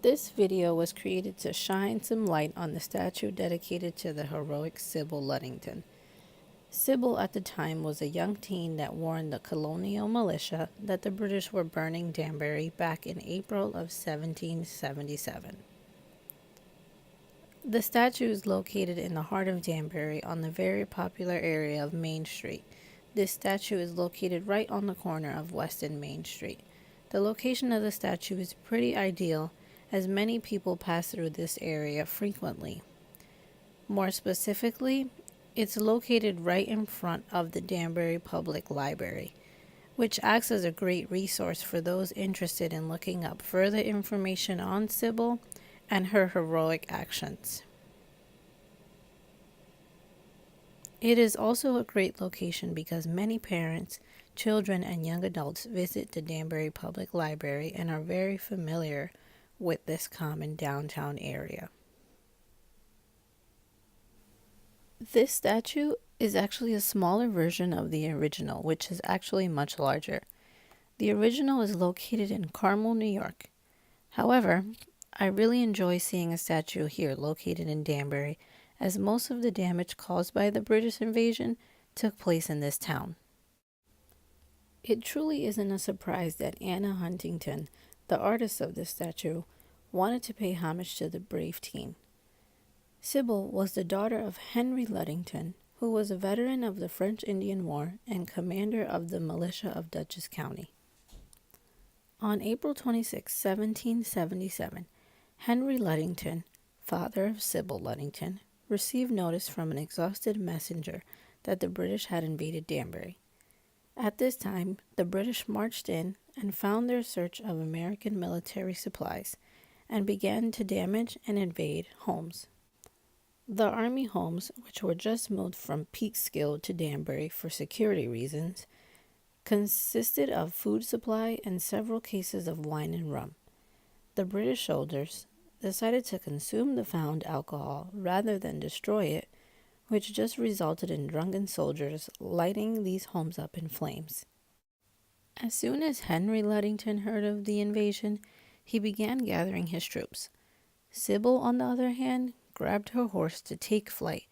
This video was created to shine some light on the statue dedicated to the heroic Sybil Ludington. Sybil at the time was a young teen that warned the colonial militia that the British were burning Danbury back in April of 1777. The statue is located in the heart of Danbury on the very popular area of Main Street. This statue is located right on the corner of West and Main Street. The location of the statue is pretty ideal as many people pass through this area frequently. More specifically, it's located right in front of the Danbury Public Library, which acts as a great resource for those interested in looking up further information on Sybil and her heroic actions. It is also a great location because many parents, children, and young adults visit the Danbury Public Library and are very familiar with this common downtown area. This statue is actually a smaller version of the original, which is actually much larger. The original is located in Carmel, New York. However, I really enjoy seeing a statue here located in Danbury, as most of the damage caused by the British invasion took place in this town. It truly isn't a surprise that Anna Huntington, the artist of this statue, wanted to pay homage to the brave teen. Sybil was the daughter of Henry Ludington, who was a veteran of the French Indian War and commander of the militia of Dutchess County. On April 26, 1777, Henry Ludington, father of Sybil Ludington, received notice from an exhausted messenger that the British had invaded Danbury. At this time, the British marched in and found their search of American military supplies and began to damage and invade homes. The army homes, which were just moved from Peekskill to Danbury for security reasons, consisted of food supply and several cases of wine and rum. The British soldiers decided to consume the found alcohol rather than destroy it, which just resulted in drunken soldiers lighting these homes up in flames. As soon as Henry Ludington heard of the invasion, he began gathering his troops. Sybil, on the other hand, grabbed her horse to take flight,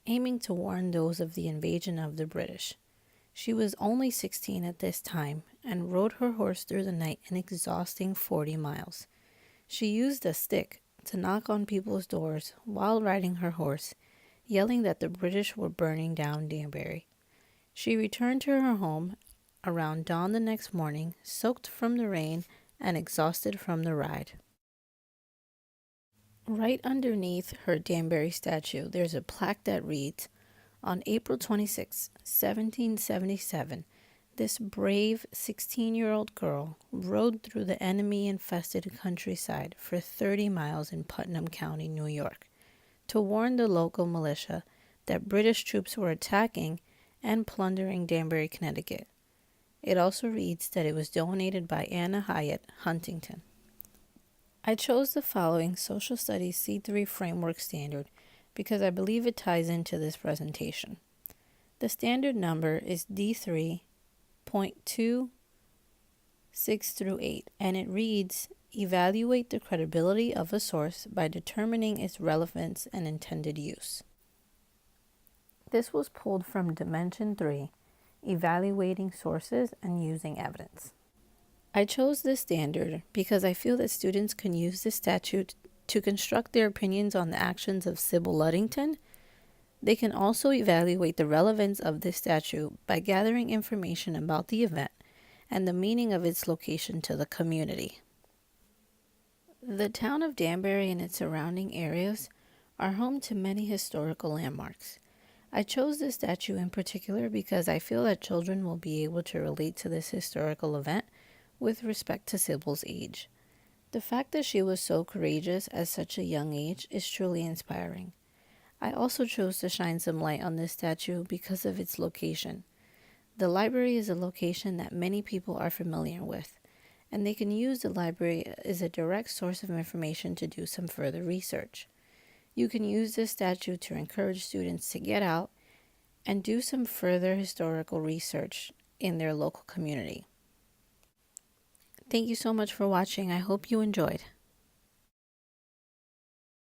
aiming to warn those of the invasion of the British. She was only 16 at this time and rode her horse through the night an exhausting 40 miles. She used a stick to knock on people's doors while riding her horse, yelling that the British were burning down Danbury. She returned to her home around dawn the next morning, soaked from the rain and exhausted from the ride. Right underneath her Danbury statue, there's a plaque that reads, "On April 26, 1777, this brave 16-year-old girl rode through the enemy-infested countryside for 30 miles in Putnam County, New York, to warn the local militia that British troops were attacking and plundering Danbury, Connecticut." It also reads that it was donated by Anna Hyatt Huntington. I chose the following Social Studies C3 framework standard because I believe it ties into this presentation. The standard number is D3.2.6-8, and it reads, "Evaluate the credibility of a source by determining its relevance and intended use." This was pulled from Dimension 3, Evaluating Sources and Using Evidence. I chose this standard because I feel that students can use this statute to construct their opinions on the actions of Sybil Ludington. They can also evaluate the relevance of this statute by gathering information about the event and the meaning of its location to the community. The town of Danbury and its surrounding areas are home to many historical landmarks. I chose this statue in particular because I feel that children will be able to relate to this historical event with respect to Sybil's age. The fact that she was so courageous at such a young age is truly inspiring. I also chose to shine some light on this statue because of its location. The library is a location that many people are familiar with, and they can use the library as a direct source of information to do some further research. You can use this statue to encourage students to get out and do some further historical research in their local community. Thank you so much for watching. I hope you enjoyed.